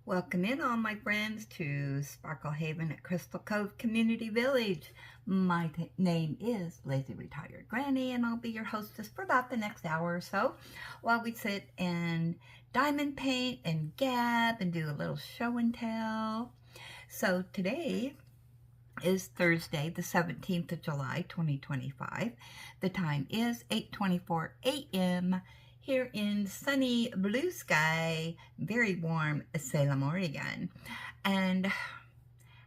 Welcome in all my friends to Sparkle Haven at Crystal Cove Community Village. My name is Lazy Retired Granny, and I'll be your hostess for about the next hour or so while we sit and diamond paint and gab and do a little show and tell. So today is Thursday, the 17th of July, 2025. The time is 8:24 a.m. here in sunny blue sky, very warm Salem, Oregon. And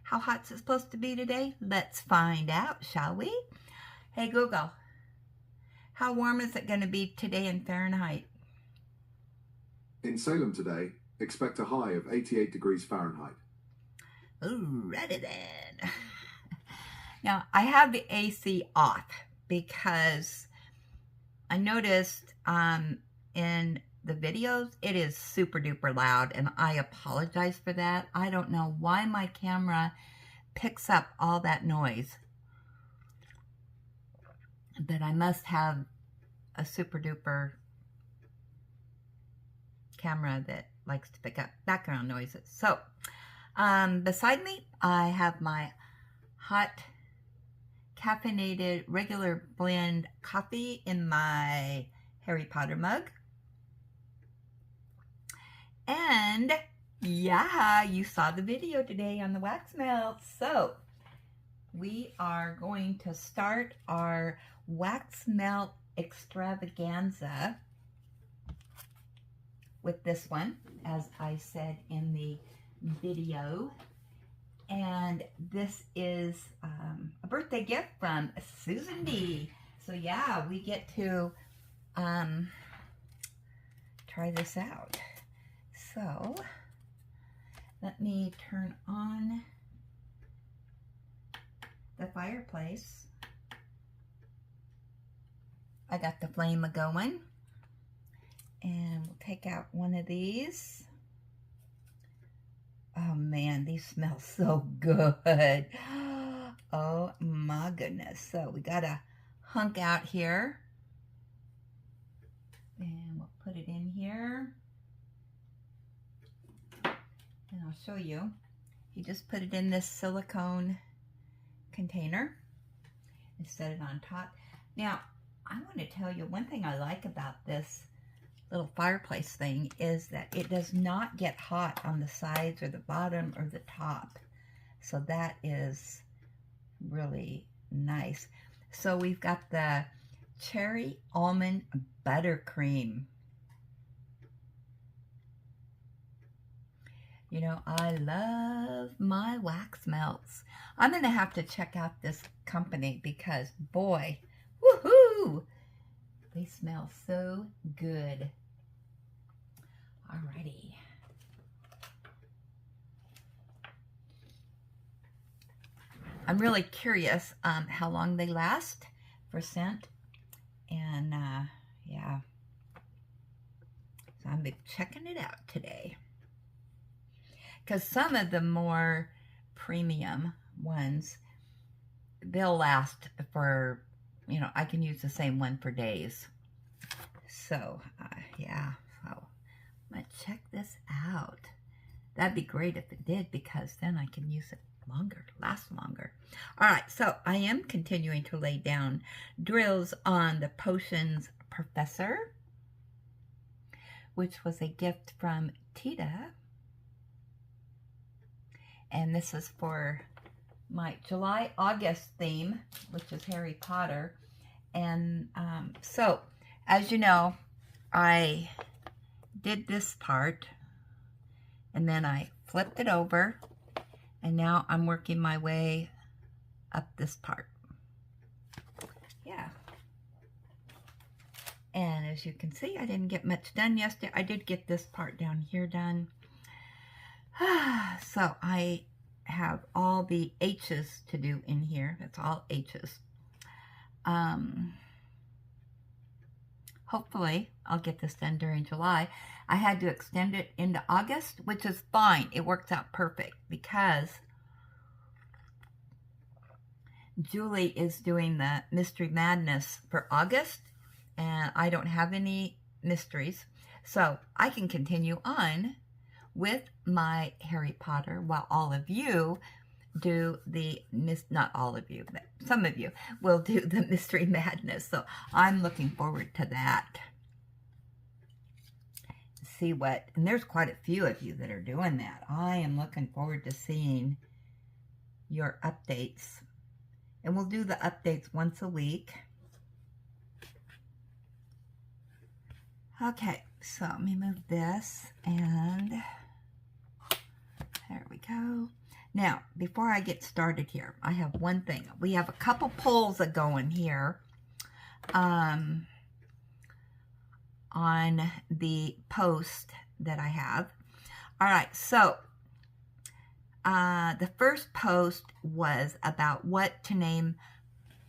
how hot's it supposed to be today? Let's find out, shall we? Hey Google, how warm is it going to be today in Fahrenheit? In Salem today, expect a high of 88 degrees Fahrenheit. Alrighty then. Now, I have the AC off because I noticed in the videos, it is super duper loud, and I apologize for that. I don't know why my camera picks up all that noise, but I must have a super duper camera that likes to pick up background noises. So, beside me, I have my hot caffeinated regular blend coffee in my Harry Potter mug. And yeah, you saw the video today on the wax melts. So we are going to start our wax melt extravaganza with this one, as I said in the video. And this is a birthday gift from Susan D. So yeah, we get to try this out. So let me turn on the fireplace. I got the flame going, and we'll take out one of these. Oh man, these smell so good. Oh my goodness. So we got a hunk out here, and we'll put it in here, and I'll show you. You just put it in this silicone container and set it on top. Now, I want to tell you one thing I like about this little fireplace thing is that it does not get hot on the sides or the bottom or the top. So that is really nice. So we've got the cherry almond buttercream. You know, I love my wax melts. I'm going to have to check out this company because, boy, woohoo, they smell so good. Alrighty. I'm really curious how long they last for scent. And yeah, so I'm checking it out today. Because some of the more premium ones, they'll last for, you know, I can use the same one for days. So, yeah, so let's check this out. That'd be great if it did, because then I can use it longer, last longer. All right, so I am continuing to lay down drills on the Potions Professor, which was a gift from Teta. And this is for my July-August theme, which is Harry Potter. And so, as you know, I did this part, and then I flipped it over, and now I'm working my way up this part. Yeah. And as you can see, I didn't get much done yesterday. I did get this part down here done. So I have all the H's to do in here. That's all H's. Hopefully I'll get this done during July. I had to extend it into August, which is fine. It works out perfect because Julie is doing the Mystery Madness for August, and I don't have any mysteries. So I can continue on with my Harry Potter, while all of you do not all of you, but some of you will do the Mystery Madness. So I'm looking forward to that. See what, and there's quite a few of you that are doing that. I am looking forward to seeing your updates. And we'll do the updates once a week. Okay, so let me move this, and there we go. Now, before I get started here, I have one thing. We have a couple polls that go in here on the post that I have. All right, so the first post was about what to name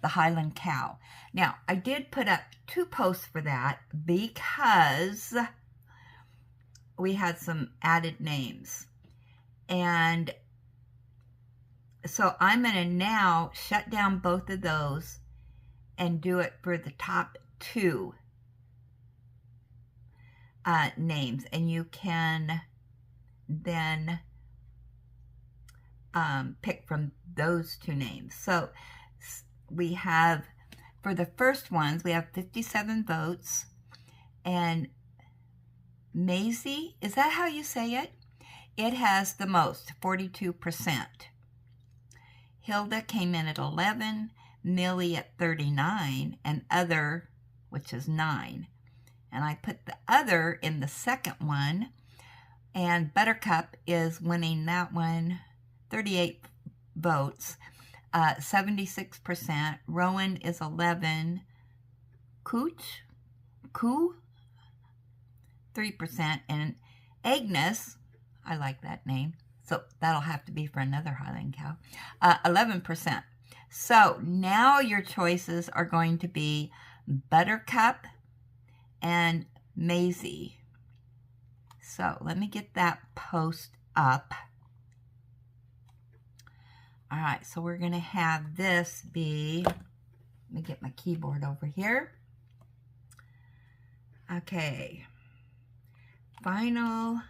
the Highland Cow. Now, I did put up 2 posts for that because we had some added names. And so I'm going to now shut down both of those and do it for the top 2 names. And you can then pick from those 2 names. So we have, for the first ones, we have 57 votes. And Maisie, is that how you say it? It has the most, 42%. Hilda came in at 11, Millie at 39, and other, which is 9. And I put the other in the second one, and Buttercup is winning that one, 38 votes, 76%. Rowan is 11, Coo, 3%, and Agnes, I like that name, so that'll have to be for another Highland Cow, 11%. So now your choices are going to be Buttercup and Maisie. So let me get that post up. All right, so we're going to have this be, let me get my keyboard over here. Okay, final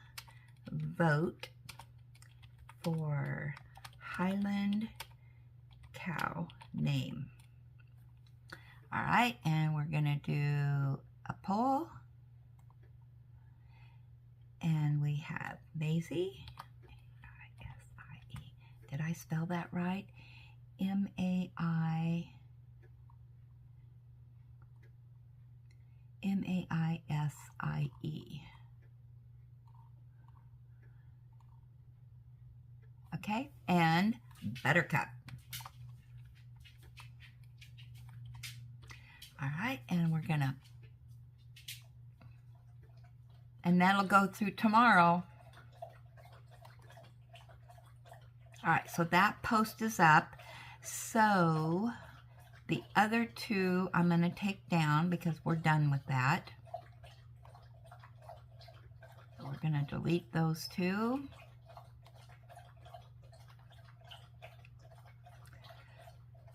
vote for Highland Cow Name. All right, and we're going to do a poll. And we have Maisie, M-A-I-S-I-E. Did I spell that right? M-A-I-S-I-E. Okay, and Buttercup. All right, and we're gonna, and that'll go through tomorrow. All right, so that post is up. So the other 2 I'm gonna take down because we're done with that. So we're gonna delete those 2.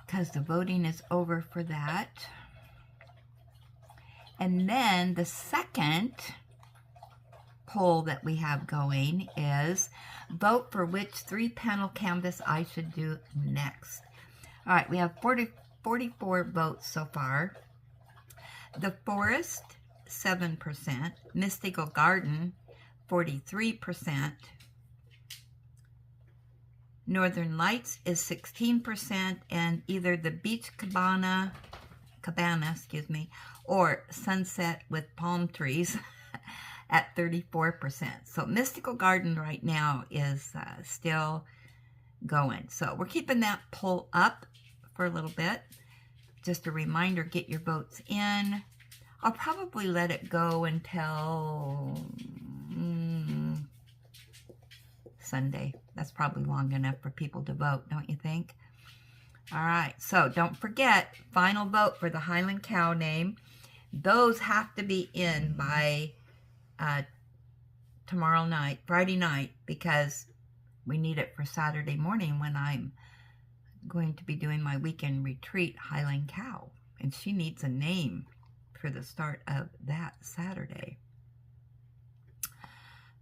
Because the voting is over for that. And then the second poll that we have going is vote for which 3-panel canvas I should do next. All right, we have 44 votes so far. The Forest, 7%. Mystical Garden, 43%. Northern Lights is 16%, and either the Beach Cabana, or Sunset with Palm Trees at 34%. So Mystical Garden right now is still going. So we're keeping that poll up for a little bit. Just a reminder, get your votes in. I'll probably let it go until Sunday. That's probably long enough for people to vote, don't you think? All right, so don't forget, final vote for the Highland Cow Name. Those have to be in by tomorrow night, Friday night, because we need it for Saturday morning when I'm going to be doing my weekend retreat, Highland Cow. And she needs a name for the start of that Saturday.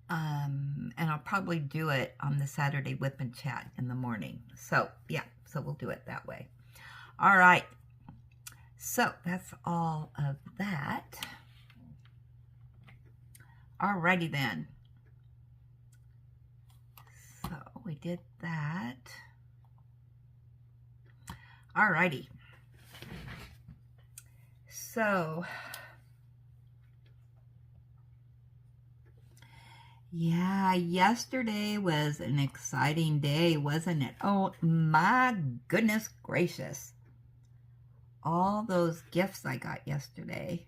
And I'll probably do it on the Saturday Whip and Chat in the morning. So, yeah, so we'll do it that way. All right. So, that's all of that. Alrighty then. So, we did that. Alrighty. So, yeah, yesterday was an exciting day, wasn't it? Oh, my goodness gracious. All those gifts I got yesterday.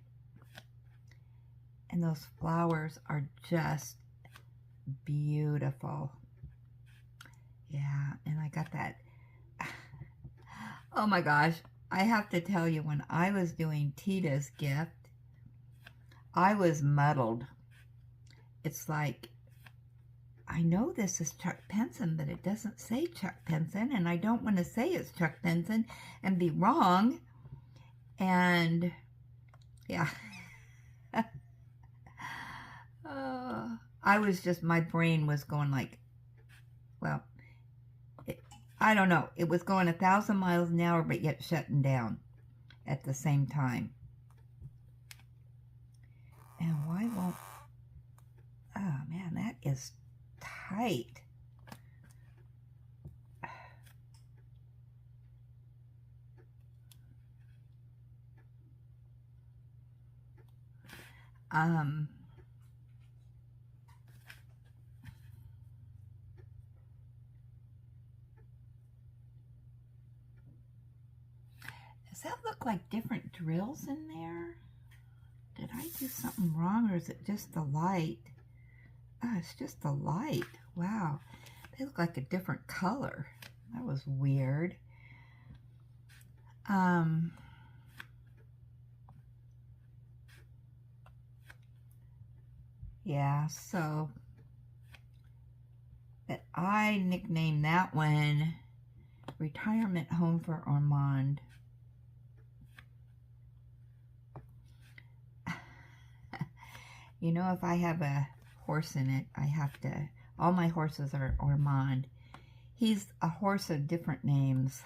And those flowers are just beautiful. Yeah, and I got that. Oh my gosh, I have to tell you, when I was doing Teta's gift, I was muddled. It's like, I know this is Chuck Penson, but it doesn't say Chuck Penson, and I don't want to say it's Chuck Penson and be wrong. And yeah. I was just, my brain was going like, well, I don't know. It was going 1,000 miles an hour, but yet shutting down at the same time. And why won't, oh man, that is tight. Does that look like different drills in there? Did I do something wrong, or is it just the light? Oh, it's just the light. Wow. They look like a different color. That was weird. Yeah, so but I nicknamed that one Retirement Home for Ormond. You know, if I have a horse in it, I have to, all my horses are Ormond. He's a horse of different names.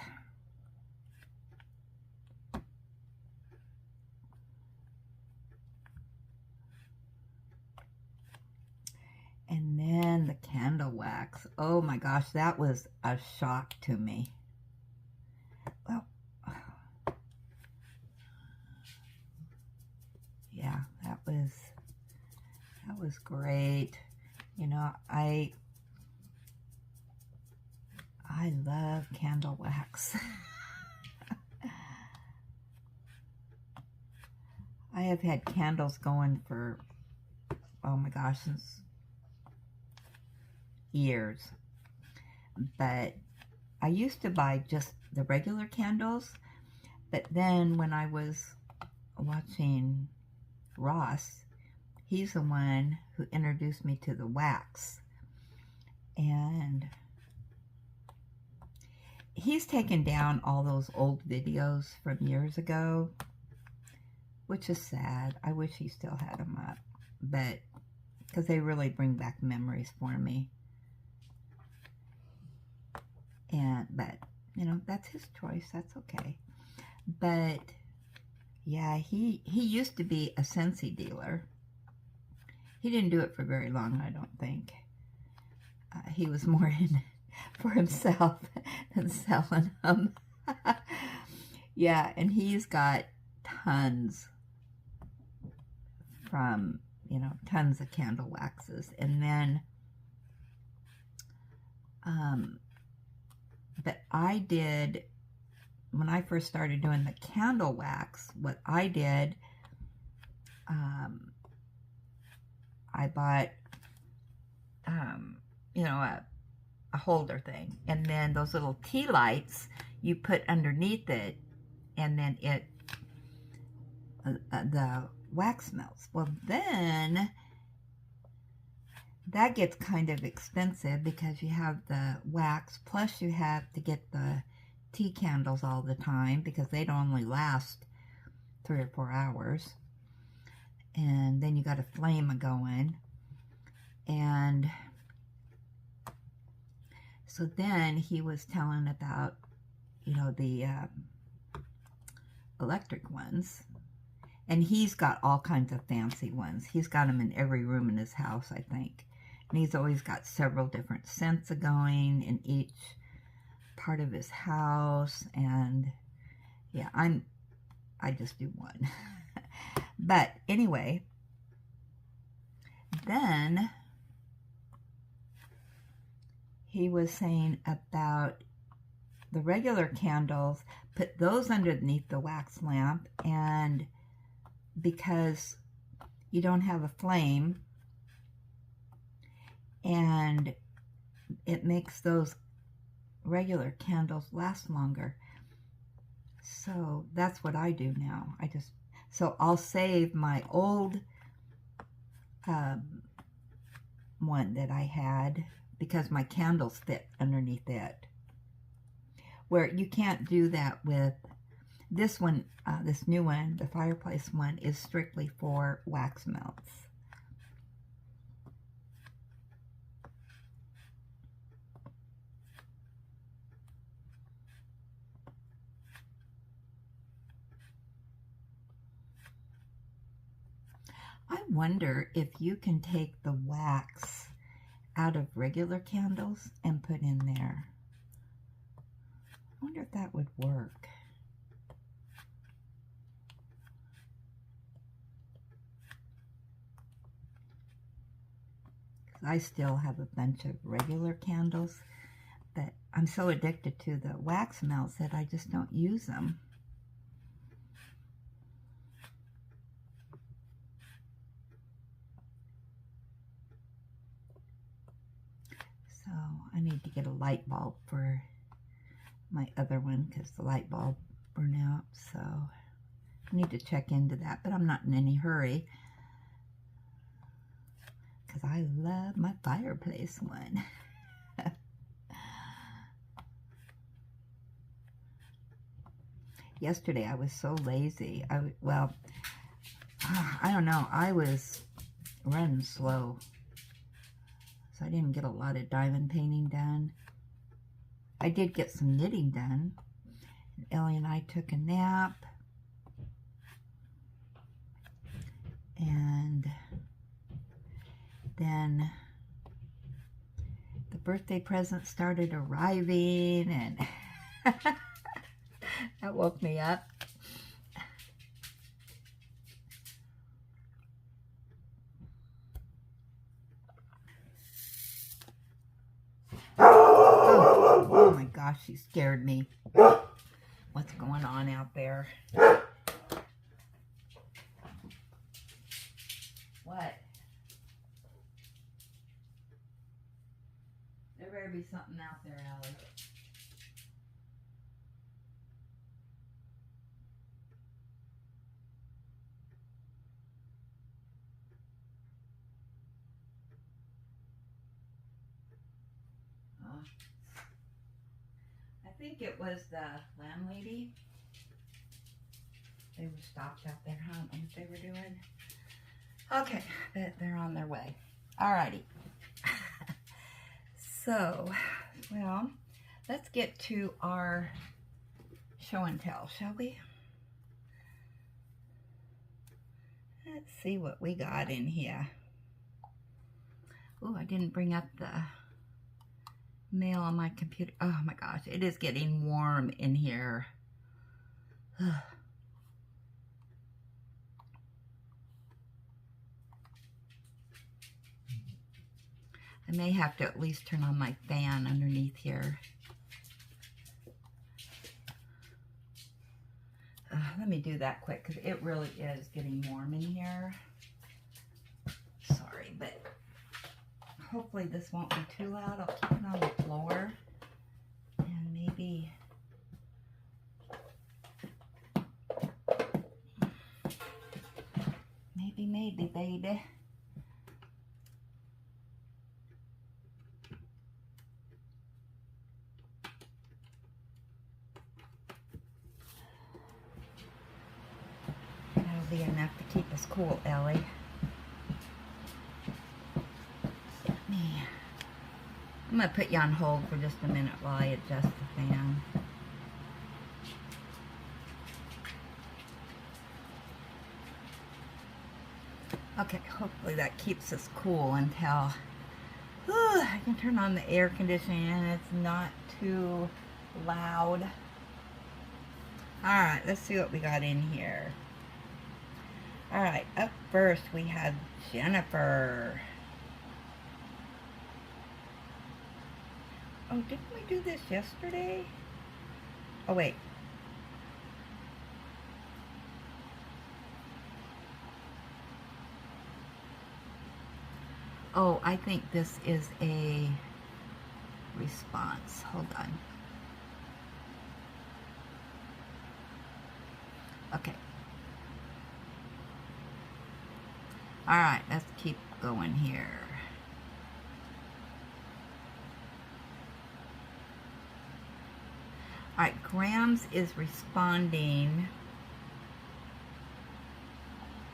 And then the candle wax. Oh my gosh, that was a shock to me. Well, yeah, that was great. You know, I love candle wax. I have had candles going for, oh my gosh, since years. But I used to buy just the regular candles, but then when I was watching Ross, he's the one who introduced me to the wax, and he's taken down all those old videos from years ago, which is sad. I wish he still had them up, but because they really bring back memories for me. But you know, that's his choice. That's okay. But yeah, he used to be a Scentsy dealer. He didn't do it for very long, I don't think. He was more in it for himself than selling them. Yeah, and he's got tons from, you know, tons of candle waxes. And then, but I did, when I first started doing the candle wax, what I did, I bought, you know, a holder thing, and then those little tea lights you put underneath it, and then it, the wax melts. Well, then that gets kind of expensive because you have the wax, plus you have to get the tea candles all the time because they'd only last 3 or 4 hours. And then you got a flame going. And so then he was telling about, you know, the electric ones. And he's got all kinds of fancy ones. He's got them in every room in his house, I think. And he's always got several different scents going in each part of his house. And yeah, I just do one. But anyway, then he was saying about the regular candles, put those underneath the wax lamp, and because you don't have a flame, and it makes those regular candles last longer. So that's what I do now. So I'll save my old one that I had, because my candles fit underneath it. Where you can't do that with this one, this new one, the fireplace one, is strictly for wax melts. I wonder if you can take the wax out of regular candles and put in there. I wonder if that would work. I still have a bunch of regular candles, but I'm so addicted to the wax melts that I just don't use them. So I need to get a light bulb for my other one, because the light bulb burned out. So I need to check into that, but I'm not in any hurry, because I love my fireplace one. Yesterday I was so lazy. Well, I don't know. I was running slow, so I didn't get a lot of diamond painting done. I did get some knitting done. Ellie and I took a nap, and then the birthday presents started arriving, and that woke me up. Oh my gosh, she scared me. What's going on out there? What? There better be something out there, Allie. I think it was the landlady. They were stopped out there. I don't know what they were doing. Okay, they're on their way. Alrighty. So, well, let's get to our show and tell, shall we? Let's see what we got in here. Oh, I didn't bring up the mail on my computer. Oh my gosh, it is getting warm in here. I may have to at least turn on my fan underneath here. Let me do that quick, because it really is getting warm in here. Sorry, but hopefully this won't be too loud. I'll keep it on the floor, and maybe baby. That'll be enough to keep us cool, Ellie. I'm going to put you on hold for just a minute while I adjust the fan. Okay, hopefully that keeps us cool until I can turn on the air conditioning and it's not too loud. Alright, let's see what we got in here. Alright, up first we have Jennifer. Oh, didn't we do this yesterday? Oh, wait. Oh, I think this is a response. Hold on. Okay. Alright, let's keep going here. Alright, Grams is responding.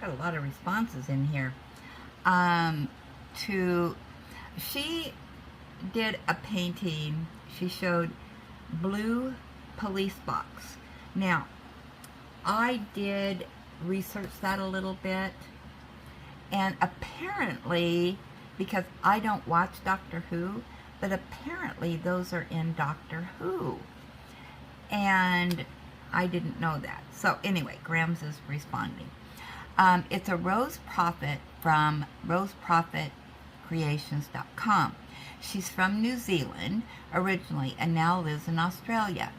Got a lot of responses in here. She did a painting. She showed blue police box. Now, I did research that a little bit, and apparently, because I don't watch Doctor Who, but apparently those are in Doctor Who. And I didn't know that. So anyway, Grams is responding. It's a Rose Prophet from roseprophetcreations.com. She's from New Zealand originally and now lives in Australia.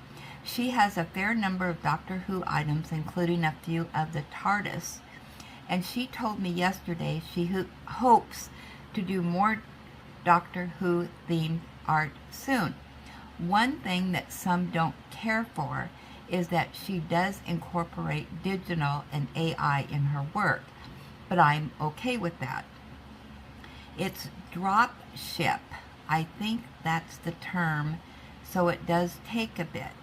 She has a fair number of Doctor Who items, including a few of the TARDIS. And she told me yesterday she hopes to do more Doctor Who themed art soon. One thing that some don't care for is that she does incorporate digital and AI in her work, but I'm okay with that. It's drop ship. I think that's the term, so it does take a bit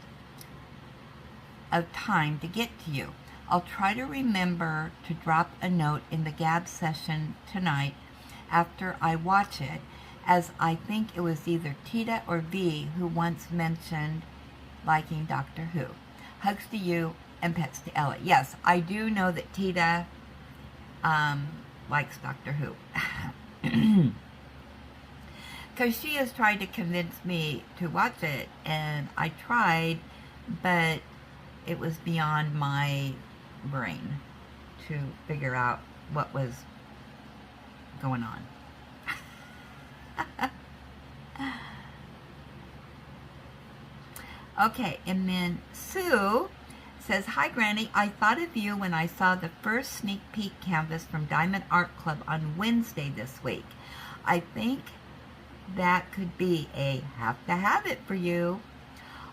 of time to get to you. I'll try to remember to drop a note in the Gab session tonight after I watch it, as I think it was either Teta or V who once mentioned liking Doctor Who. Hugs to you and pets to Ella. Yes, I do know that Teta likes Doctor Who. Because she has tried to convince me to watch it, and I tried, but it was beyond my brain to figure out what was going on. Okay, and then Sue says, "Hi Granny, I thought of you when I saw the first sneak peek canvas from Diamond Art Club on Wednesday this week. I think that could be a have to have it for you.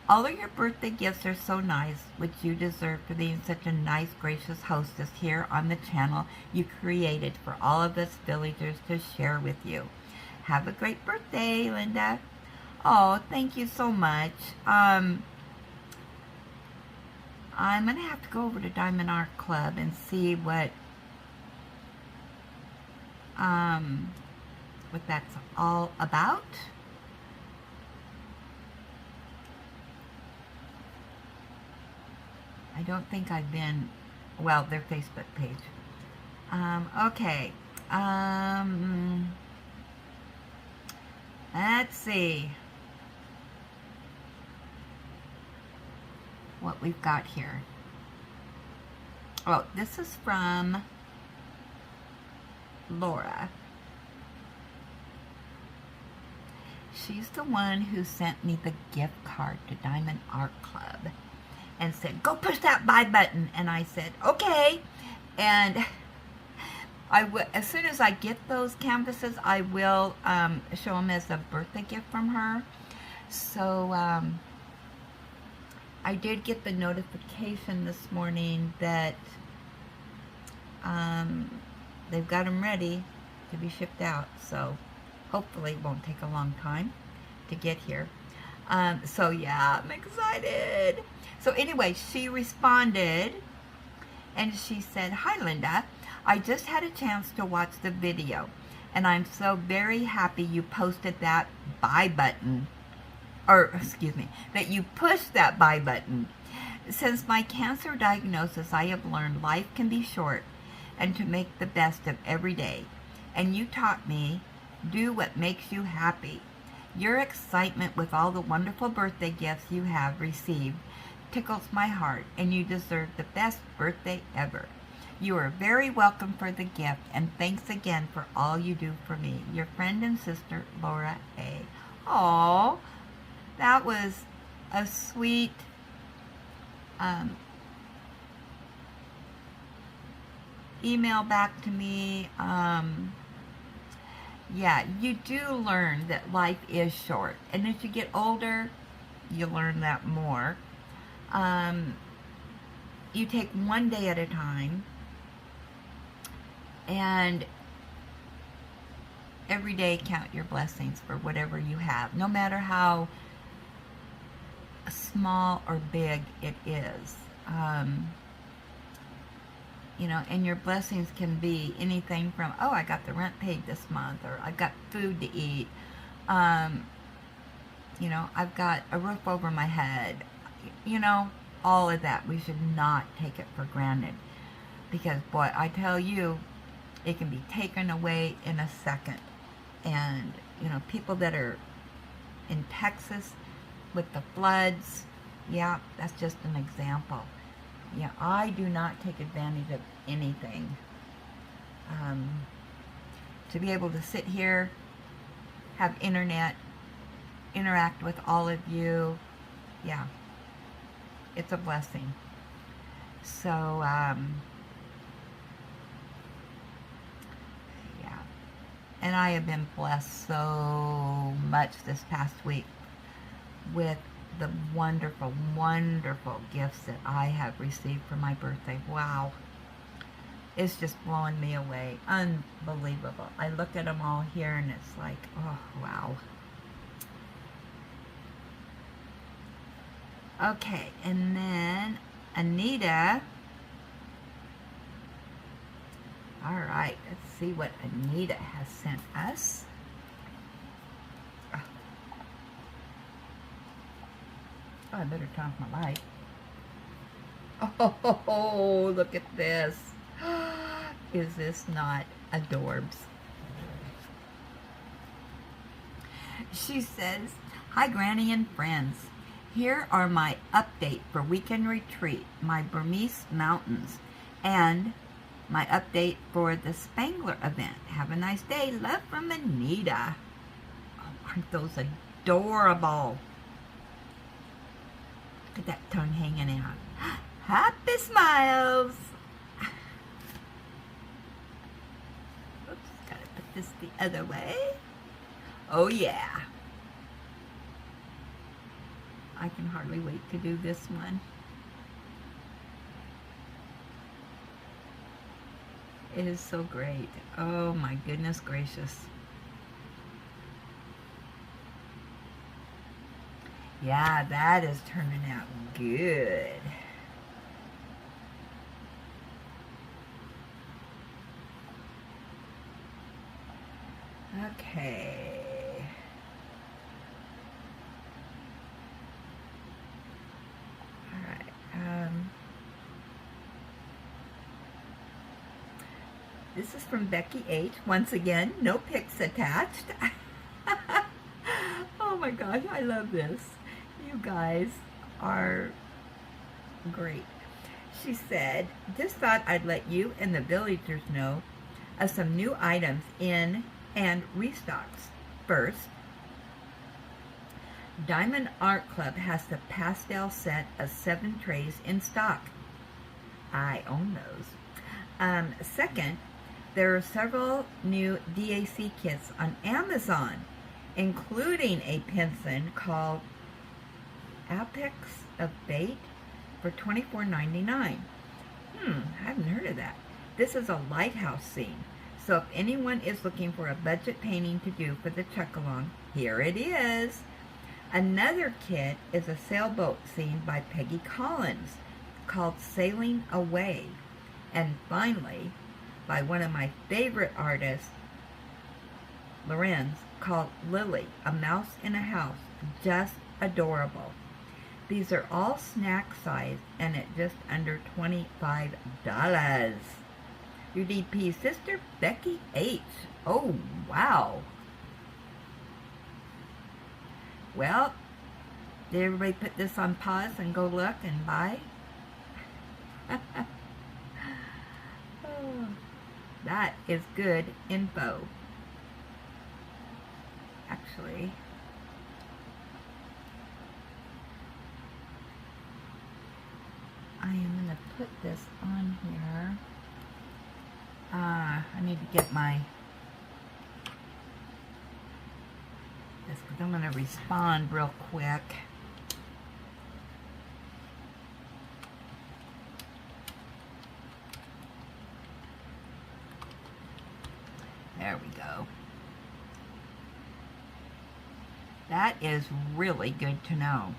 All of your birthday gifts are so nice, which you deserve for being such a nice, gracious hostess here on the channel you created for all of us villagers to share with you. Have a great birthday, Linda." Oh, thank you so much. I'm going to have to go over to Diamond Art Club and see what that's all about. I don't think I've been, well, their Facebook page. Okay. Let's see what we've got here. Oh, this is from Laura. She's the one who sent me the gift card to Diamond Art Club and said, "Go push that buy button." And I said, okay. And as soon as I get those canvases, I will show them as a birthday gift from her. So I did get the notification this morning that they've got them ready to be shipped out. So hopefully it won't take a long time to get here. So yeah, I'm excited. So anyway, she responded and she said, "Hi Linda, I just had a chance to watch the video. And I'm so very happy you posted that buy button. Or, excuse me, that you pushed that buy button. Since my cancer diagnosis, I have learned life can be short and to make the best of every day. And you taught me, do what makes you happy. Your excitement with all the wonderful birthday gifts you have received tickles my heart, and you deserve the best birthday ever. You are very welcome for the gift, and thanks again for all you do for me. Your friend and sister, Laura A. Aww, that was a sweet email back to me. Yeah, you do learn that life is short, and as you get older, you learn that more. You take one day at a time, and every day count your blessings for whatever you have, no matter how small or big it is. You know, and your blessings can be anything from, oh, I got the rent paid this month, or I've got food to eat. You know, I've got a roof over my head. You know, all of that. We should not take it for granted. Because, boy, I tell you, it can be taken away in a second. And, you know, people that are in Texas with the floods, yeah, that's just an example. Yeah, I do not take advantage of anything. To be able to sit here, have internet, interact with all of you, yeah, it's a blessing. So, yeah. And I have been blessed so much this past week with the wonderful, wonderful gifts that I have received for my birthday. Wow. It's just blowing me away. Unbelievable. I look at them all here and it's like, oh, wow. Okay, and then Anita. All right, let's see what Anita has sent us. Oh, I better turn off my light. Oh, look at this. Is this not adorbs? She says, hi, Granny and friends. Here are my update for Weekend Retreat, my Burmese Mountains, and my update for the Spangler event. Have a nice day. Love from Anita. Oh, aren't those adorable? Look at that tongue hanging out. Happy smiles. Oops, gotta put this the other way. Oh yeah. I can hardly wait to do this one. It is so great. Oh my goodness gracious. Yeah, that is turning out good. Okay. All right. This is from Becky H. Once again, no pics attached. Oh my gosh, I love this. You guys are great. She said, just thought I'd let you and the villagers know of some new items in and restocks. First, Diamond Art Club has the pastel set of 7 trays in stock. I own those. Second, there are several new DAC kits on Amazon, including a Penson called Apex of Bait for $24.99. I haven't heard of that. This is a lighthouse scene, so if anyone is looking for a budget painting to do for the check-along, here it is. Another kit is a sailboat scene by Peggy Collins called Sailing Away. And finally, by one of my favorite artists, Lorenz, called Lily, a mouse in a house. Just adorable. These are all snack size and at just under $25. Your DP sister, Becky H. Oh, wow. Well, did everybody put this on pause and go look and buy? Oh, that is good info. Actually, I am going to put this on here. I need to get my, this, because I'm going to respond real quick. There we go. That is really good to know.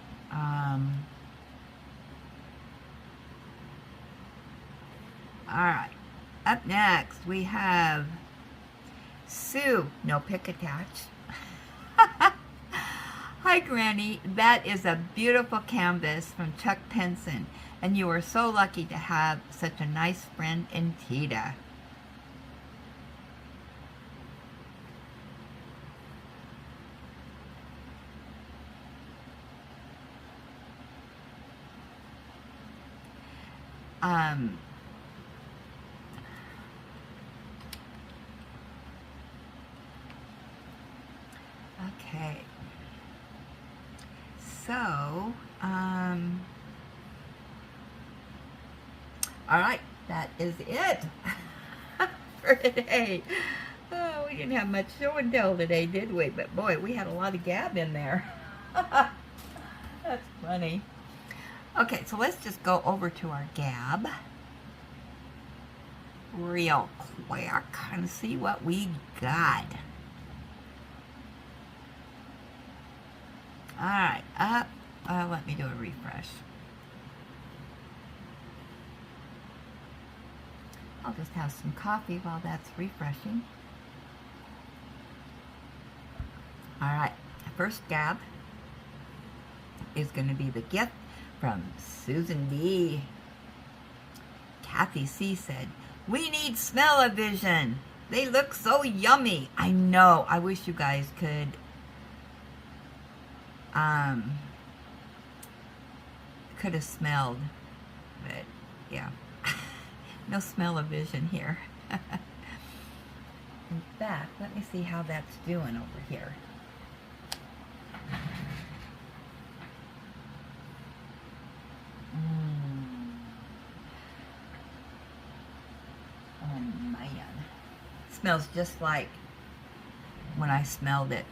Alright, up next we have Sue, no pick attached. Hi Granny, that is a beautiful canvas from Chuck Penson, and you are so lucky to have such a nice friend in Teta. Okay. So, all right, that is it for today. Oh, we didn't have much show and tell today, did we? But boy, we had a lot of gab in there. That's funny. Okay, so let's just go over to our gab real quick and see what we got. Alright, up. Let me do a refresh. I'll just have some coffee while that's refreshing. Alright, first gab is going to be the gift from Susan B. Kathy C. said, "We need smell-o-vision. They look so yummy." I know. I wish you guys could have smelled, but yeah, no smell-o-vision here. In fact, let me see how that's doing over here. Oh man, smells just like when I smelled it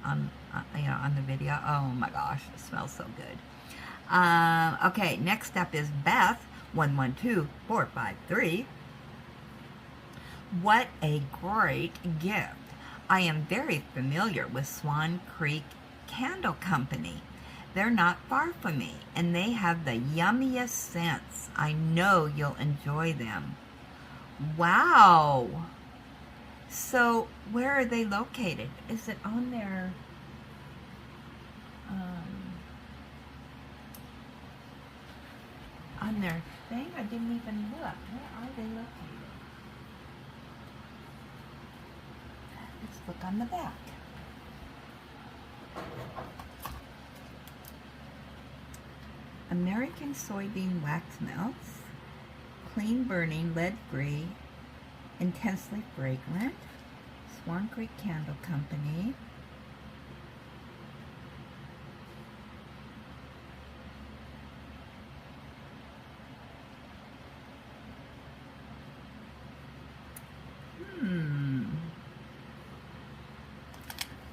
on on the video. Oh my gosh, it smells so good. Okay, next up is Beth 112453. What a great gift! I am very familiar with Swan Creek Candle Company. They're not far from me, and they have the yummiest scents. I know you'll enjoy them. Wow! So, where are they located? Is it on their thing? I didn't even look. Where are they located? Let's look on the back. American soybean wax melts, clean burning, lead free, intensely fragrant. Swan Creek Candle Company.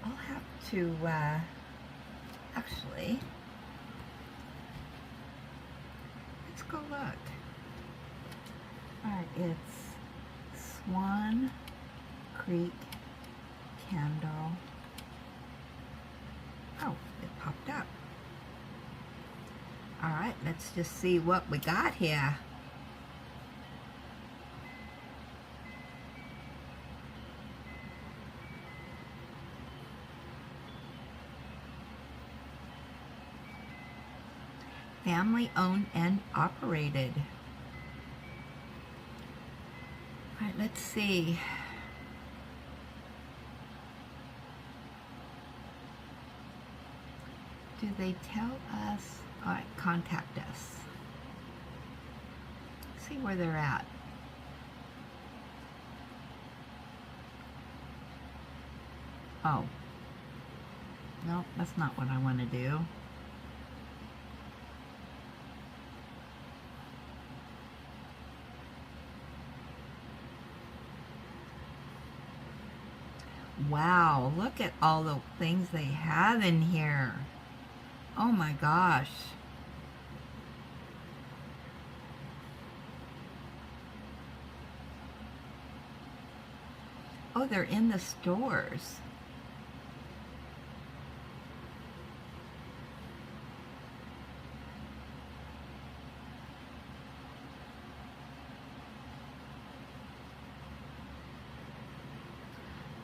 I'll have to actually, let's go look. Alright, it's Swan Creek Candle. Oh, it popped up. Alright, let's just see what we got here. Family owned and operated. All right, let's see. Do they tell us? All right, contact us. See where they're at. Oh. No, that's not what I want to do. Wow, look at all the things they have in here. Oh my gosh. Oh, they're in the stores.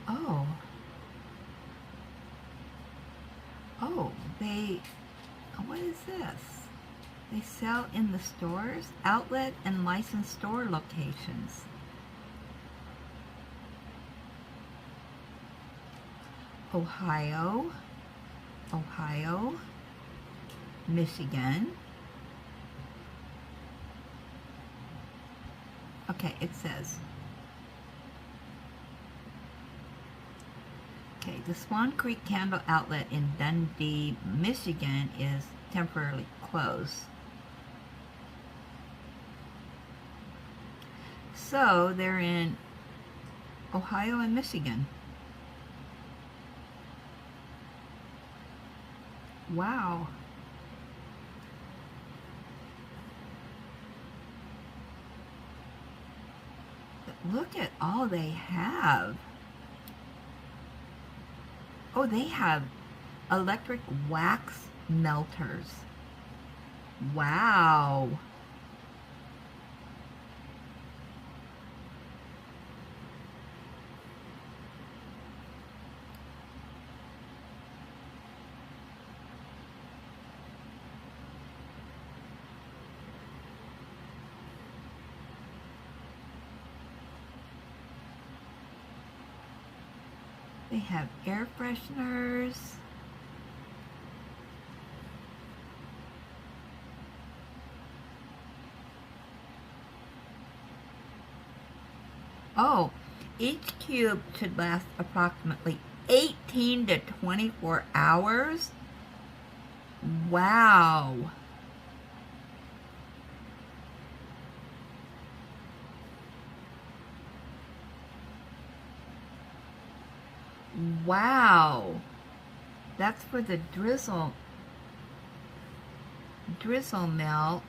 Oh. Oh, what is this? They sell in the stores, outlet and licensed store locations. Ohio, Michigan. Okay, it says. Okay, the Swan Creek Candle Outlet in Dundee, Michigan is temporarily closed. So they're in Ohio and Michigan. Wow. Look at all they have. Oh, they have electric wax melters. Wow. They have air fresheners. Oh, each cube should last approximately 18 to 24 hours. Wow. Wow. That's for the drizzle melt.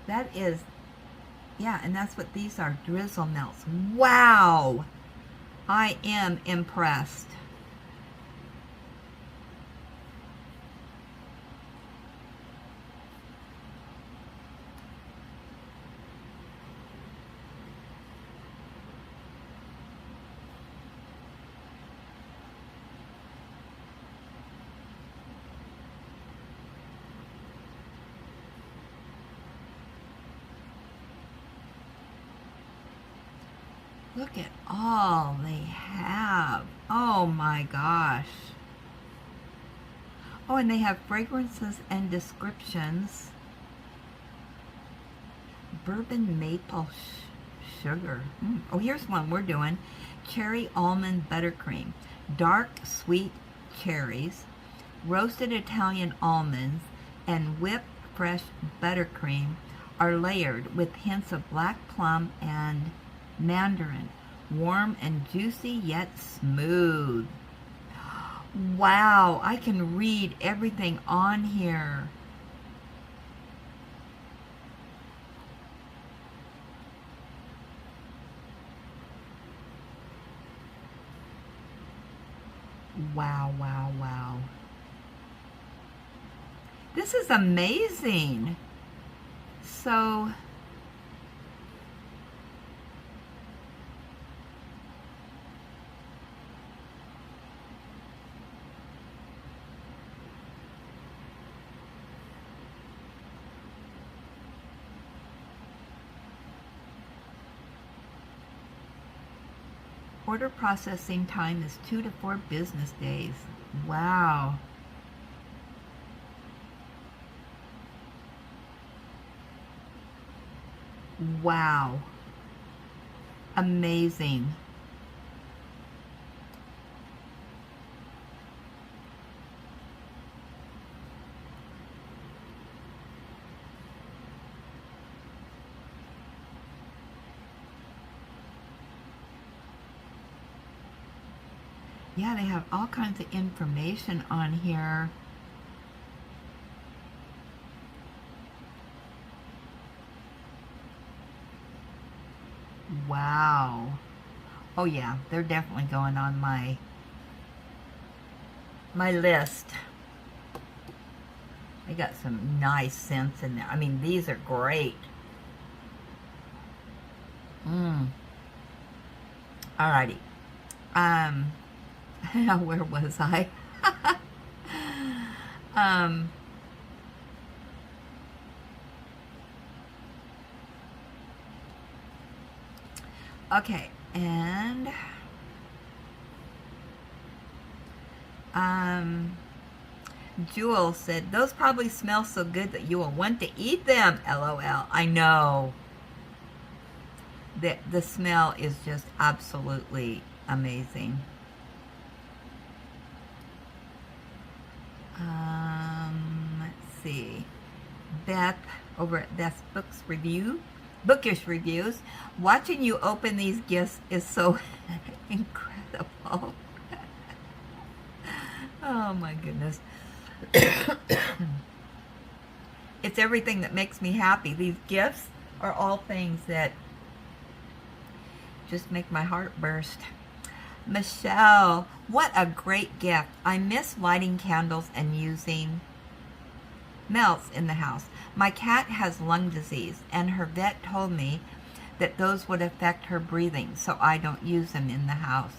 That is, yeah, and that's what these are, drizzle melts. Wow. I am impressed. Look at all they have. Oh my gosh. Oh, and they have fragrances and descriptions. Bourbon maple sugar. Oh, here's one we're doing. Cherry almond buttercream. Dark sweet cherries, roasted Italian almonds, and whipped fresh buttercream are layered with hints of black plum and mandarin. Warm and juicy yet smooth. Wow, I can read everything on here. Wow, wow, wow. This is amazing. So, order processing time is 2 to 4 business days. Wow. Wow. Amazing. Yeah, they have all kinds of information on here. Wow. Oh yeah, they're definitely going on my list. They got some nice scents in there. I mean, these are great. Alrighty. Where was I? Okay, and Jewel said, those probably smell so good that you will want to eat them. LOL. I know. The smell is just absolutely amazing. Let's see. Beth over at Beth's Bookish Reviews. Watching you open these gifts is so incredible. Oh my goodness. It's everything that makes me happy. These gifts are all things that just make my heart burst. Michelle, what a great gift. I miss lighting candles and using melts in the house. My cat has lung disease, and her vet told me that those would affect her breathing, so I don't use them in the house.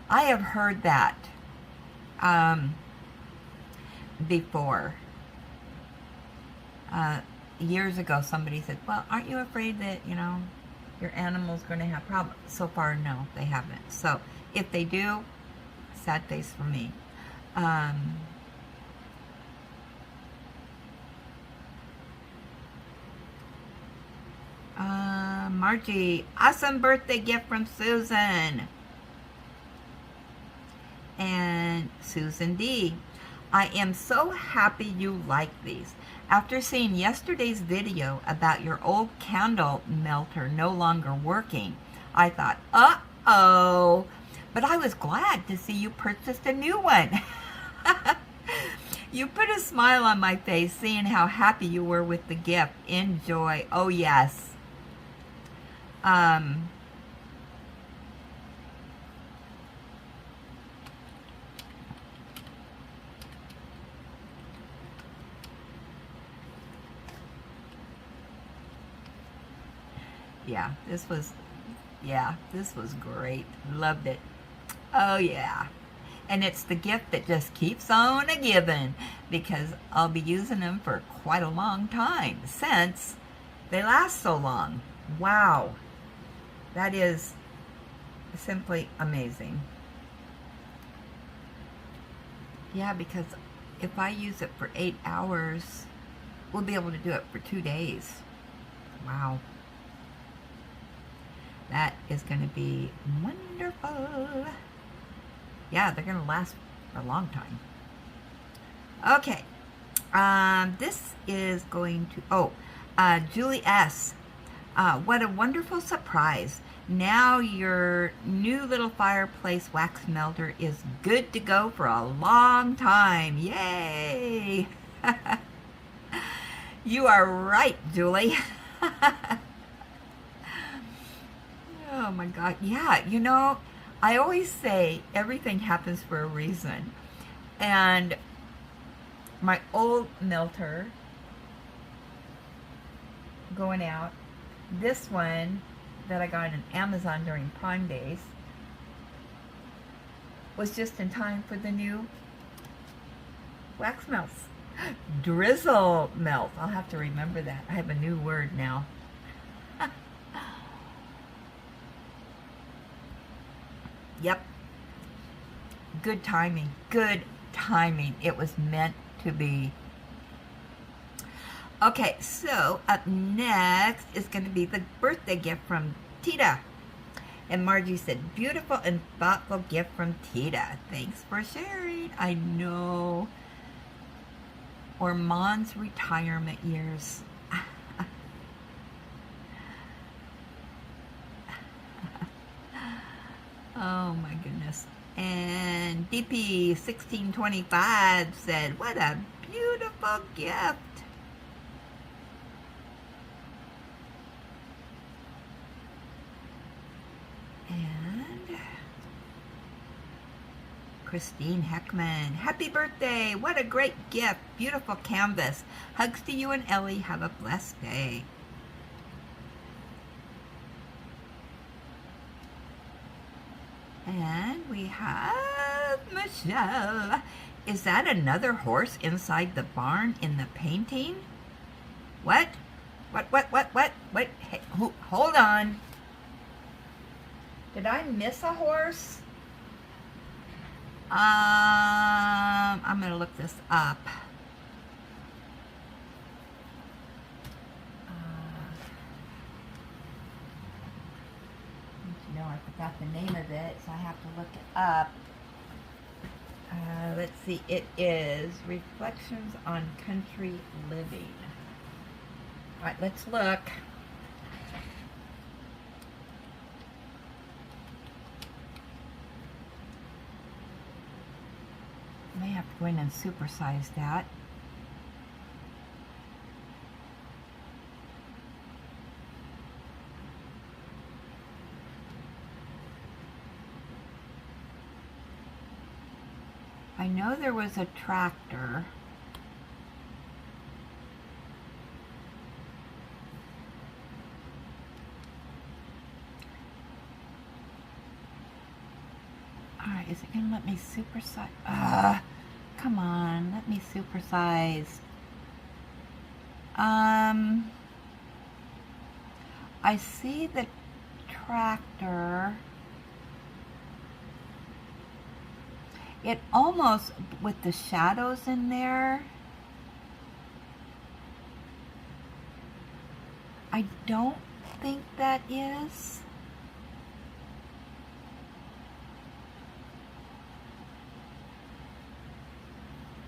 I have heard that before. Years ago, somebody said, well, aren't you afraid that, you know, your animal's going to have problems? So far, no, they haven't. So if they do, sad face for me. Margie, awesome birthday gift from Susan. And Susan D, I am so happy you like these. After seeing yesterday's video about your old candle melter no longer working, I thought, uh-oh. But I was glad to see you purchased a new one. You put a smile on my face seeing how happy you were with the gift. Enjoy. Oh, yes. This was great. Loved it. Oh yeah. And it's the gift that just keeps on a giving, because I'll be using them for quite a long time since they last so long. Wow. That is simply amazing. Yeah, because if I use it for 8 hours, we'll be able to do it for 2 days. Wow. That is going to be wonderful. Yeah, they're going to last for a long time. Okay. This is going to... Julie S. What a wonderful surprise. Now your new little fireplace wax melter is good to go for a long time. Yay! You are right, Julie. Oh my God. Yeah, you know, I always say everything happens for a reason. And my old melter going out, this one that I got on Amazon during Prime Days was just in time for the new wax melts. Drizzle Melts. I'll have to remember that. I have a new word now. Yep. Good timing. Good timing. It was meant to be. Okay, so up next is going to be the birthday gift from Teta. And Margie said, beautiful and thoughtful gift from Teta. Thanks for sharing. I know. Ormond's retirement years. Oh my goodness. And DP 1625 said, what a beautiful gift. And Christine Heckman, happy birthday. What a great gift. Beautiful canvas. Hugs to you and Ellie. Have a blessed day. And we have Michelle. Is that another horse inside the barn in the painting? What? What? Wait, hey, hold on. Did I miss a horse? I'm going to look this up. No, I forgot the name of it, so I have to look it up. Let's see, it is Reflections on Country Living. All right, let's look. May have to go in and supersize that. I know there was a tractor. Alright, is it going to let me supersize? Come on, let me supersize. I see the tractor. It almost, with the shadows in there, I don't think that is.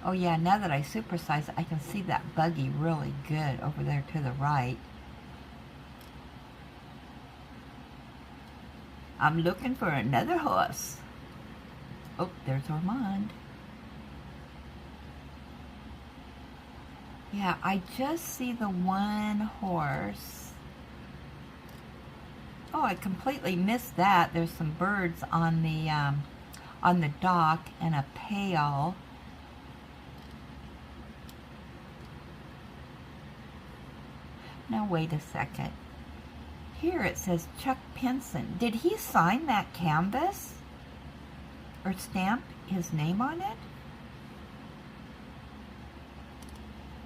Oh yeah, now that I supersize it, I can see that buggy really good over there to the right. I'm looking for another horse. Oh, there's Ormond. Yeah, I just see the one horse. Oh, I completely missed that. There's some birds on the dock and a pail. Now wait a second. Here it says Chuck Penson. Did he sign that canvas? Or stamp his name on it?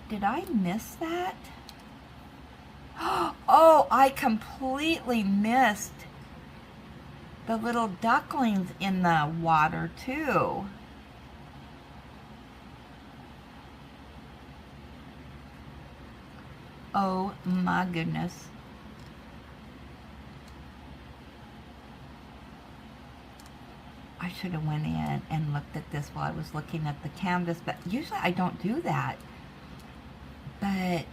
Did I miss that? Oh, I completely missed the little ducklings in the water too. Oh my goodness. I should have went in and looked at this while I was looking at the canvas, but usually I don't do that. But,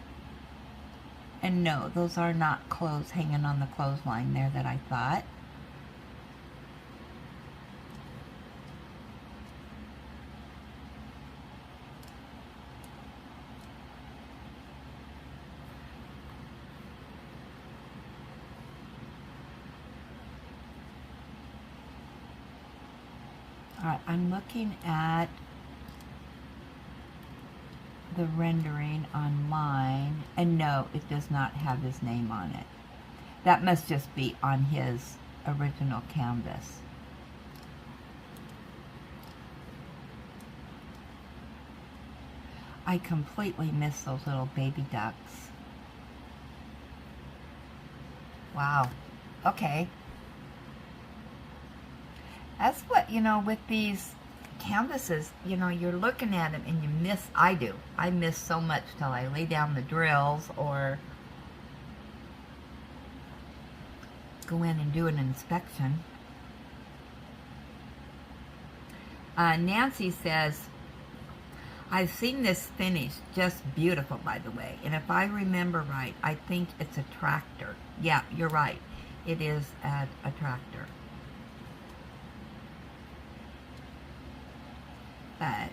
and no, those are not clothes hanging on the clothesline there that I thought. Alright, I'm looking at the rendering on mine, and no, it does not have his name on it. That must just be on his original canvas. I completely missed those little baby ducks. Wow. Okay. That's what, with these canvases, you're looking at them and you miss. I miss so much till I lay down the drills or go in and do an inspection. Nancy says, I've seen this finish, just beautiful, by the way. And if I remember right, I think it's a tractor. Yeah, you're right. It is a tractor. But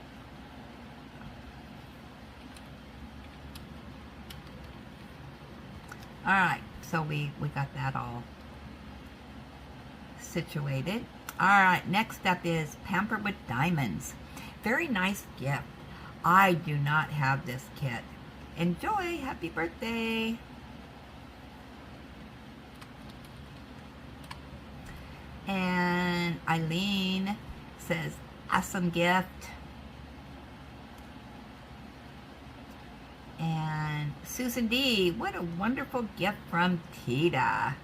all right, so we got that all situated. All right, next up is Pampered with Diamonds. Very nice gift. I do not have this kit. Enjoy. Happy birthday. And Eileen says, awesome gift. And Susan D, what a wonderful gift from Teta.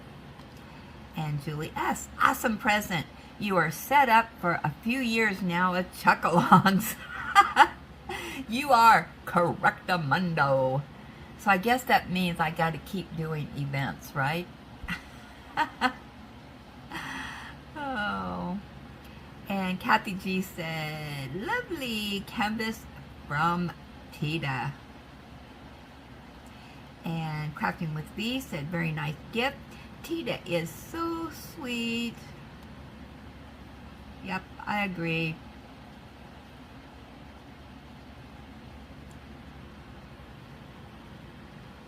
And Julie S, awesome present. You are set up for a few years now of chuck-alongs. You are correctamundo. So I guess that means I got to keep doing events, right? Oh. And Kathy G said, lovely canvas from Teta. And Crafting with V said, very nice gift. Teta is so sweet. Yep, I agree.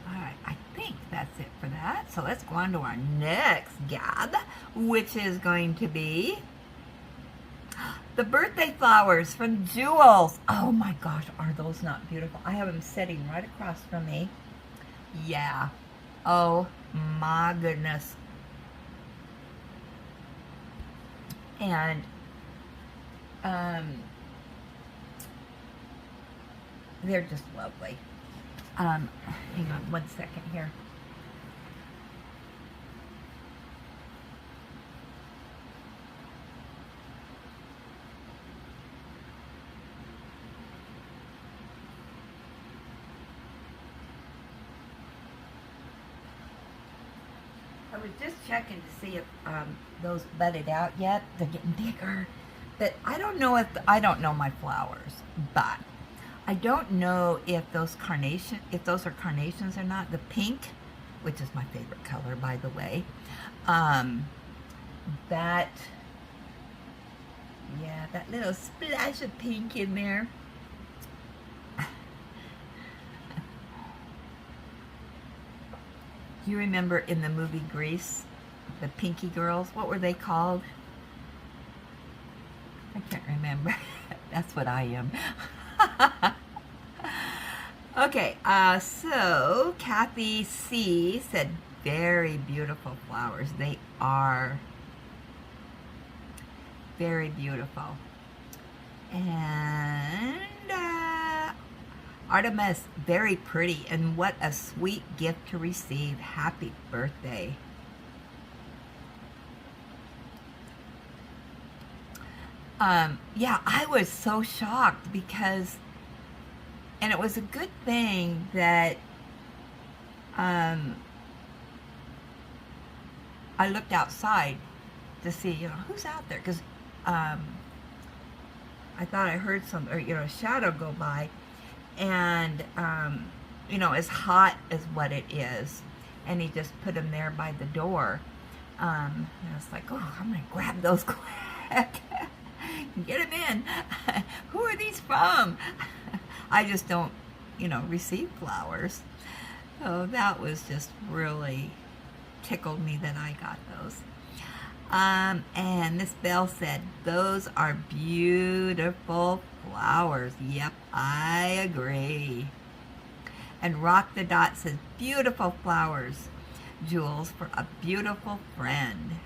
Alright, I think that's it for that. So let's go on to our next gab, which is going to be the birthday flowers from Jules. Oh my gosh, are those not beautiful? I have them sitting right across from me. Yeah. Oh my goodness. And they're just lovely. Hang on one second here. I was just checking to see if those budded out yet. They're getting bigger. But I don't know my flowers, but I don't know if those are carnations or not. The pink, which is my favorite color, by the way. That little splash of pink in there. You remember in the movie Grease, the Pinky Girls? What were they called? I can't remember. That's what I am. Okay, so Kathy C said, very beautiful flowers. They are very beautiful. And Artemis, very pretty, and what a sweet gift to receive. Happy birthday. Yeah, I was so shocked because, and it was a good thing that I looked outside to see, who's out there, because I thought I heard some, a shadow go by, and as hot as what it is, and he just put him there by the door. And I was like, oh, I'm gonna grab those quick. Get him in. Who are these from? I just don't, receive flowers. So that was just really tickled me that I got those. And Miss Bell said, those are beautiful flowers. Yep, I agree. And Rock the Dot says, beautiful flowers, Jules, for a beautiful friend.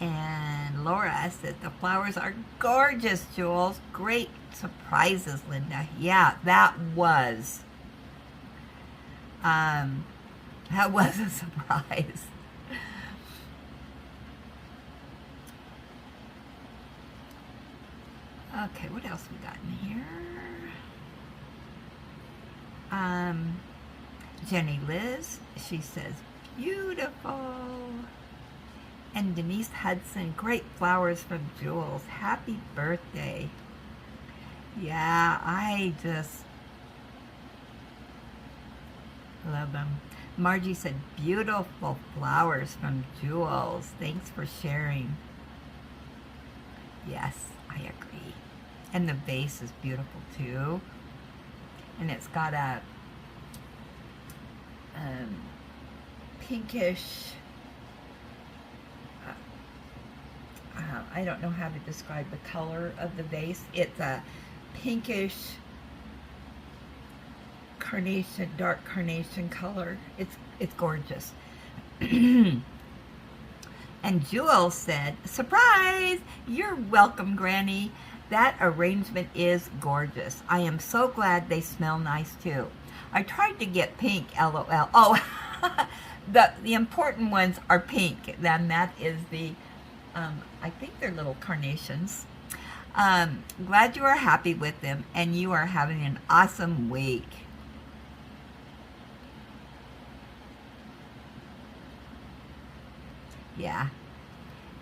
And Laura said, the flowers are gorgeous, Jules. Great surprises, Linda. Yeah, that was. That was a surprise. Okay, what else we got in here? Jenny Liz, she says, beautiful. And Denise Hudson, great flowers from Jules. Happy birthday. Yeah, I just love them. Margie said, beautiful flowers from Jules. Thanks for sharing. Yes, I agree. And the vase is beautiful too. And it's got a pinkish, I don't know how to describe the color of the vase. It's a pinkish carnation, dark carnation color. It's gorgeous. And Jewel said, surprise! You're welcome, Granny. That arrangement is gorgeous. I am so glad they smell nice too. I tried to get pink, LOL. Oh, the important ones are pink. Then that is the, I think they're little carnations. Glad you are happy with them and you are having an awesome week. Yeah,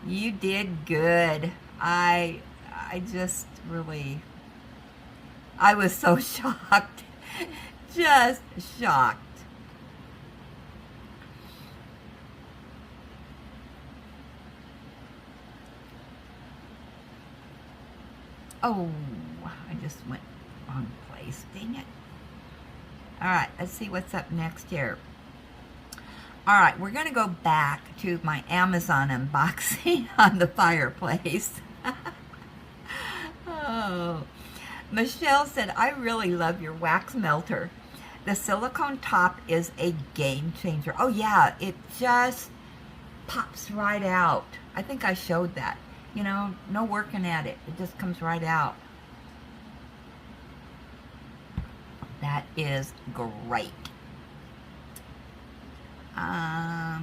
you did good. I just really, I was so shocked, just shocked. Oh, I just went wrong place, dang it. All right, let's see what's up next here. All right, we're going to go back to my Amazon unboxing on the fireplace. Oh, Michelle said, I really love your wax melter. The silicone top is a game changer. Oh yeah, it just pops right out. I think I showed that. You know, no working at it. It just comes right out. That is great.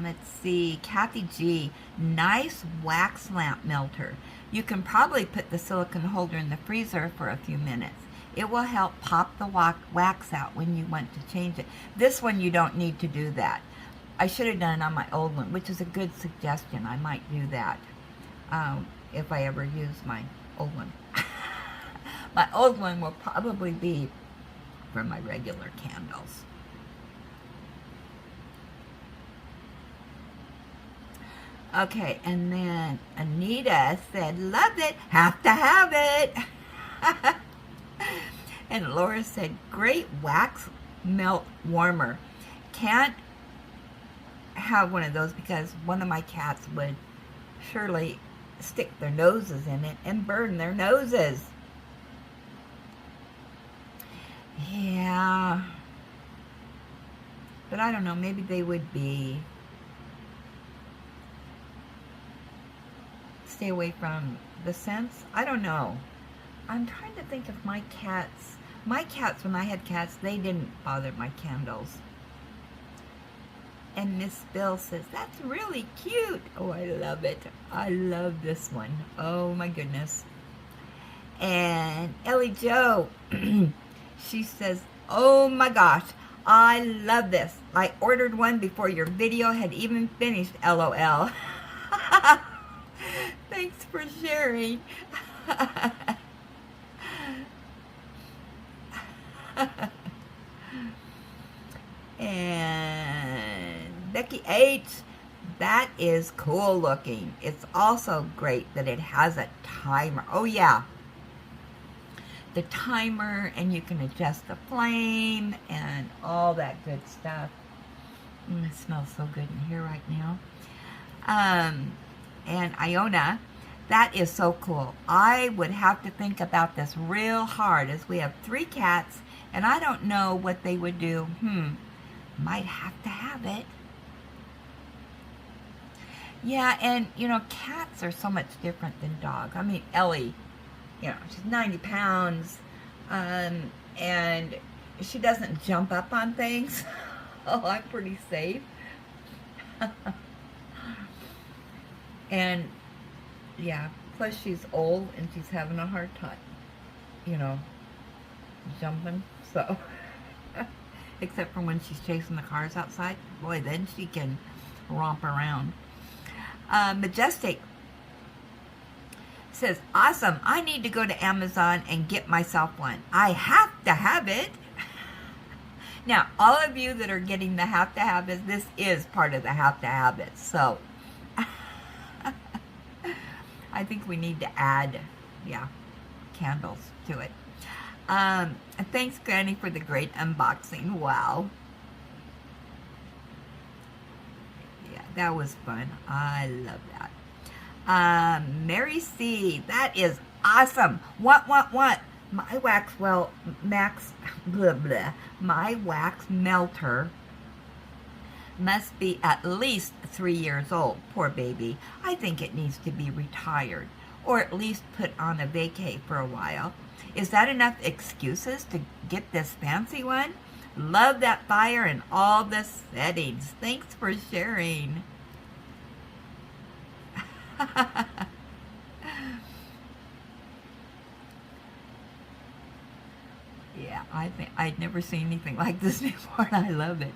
Let's see, Kathy G, nice wax lamp melter. You can probably put the silicone holder in the freezer for a few minutes. It will help pop the wax out when you want to change it. This one you don't need to do that. I should have done it on my old one, which is a good suggestion. I might do that if I ever use my old one. My old one will probably be for my regular candles. Okay, and then Anita said, love it, have to have it. And Laura said, great wax melt warmer. Can't have one of those because one of my cats would surely stick their noses in it and burn their noses. Yeah. But I don't know, maybe they would be... stay away from the scents. I don't know. I'm trying to think of my cats, when I had cats, they didn't bother my candles. And Miss Bill says, that's really cute. Oh, I love it. I love this one. Oh my goodness. And Ellie Jo, she says, oh my gosh, I love this. I ordered one before your video had even finished, LOL. Thanks for sharing. And Becky H, that is cool looking. It's also great that it has a timer. Oh yeah, the timer, and you can adjust the flame and all that good stuff. It smells so good in here right now. And Iona, that is so cool. I would have to think about this real hard as we have 3 cats and I don't know what they would do. Might have to have it. Yeah, and you know, cats are so much different than dogs. I mean, Ellie, you know, she's 90 pounds and she doesn't jump up on things. Oh, I'm pretty safe. And yeah, plus she's old and she's having a hard time, you know, jumping. So, except for when she's chasing the cars outside, boy, then she can romp around. Majestic says, awesome, I need to go to Amazon and get myself one. I have to have it. Now, all of you that are getting the have to have it, this is part of the have to have it. So, I think we need to add, candles to it. Thanks, Granny, for the great unboxing. Wow. Yeah, that was fun. I love that. Mary C., that is awesome. What? My wax, well, Max, blah, blah. My wax melter must be at least 3 years old. Poor baby. I think it needs to be retired, or at least put on a vacay for a while. Is that enough excuses to get this fancy one? Love that fire and all the settings. Thanks for sharing. Yeah, I think I'd never seen anything like this before, and I love it.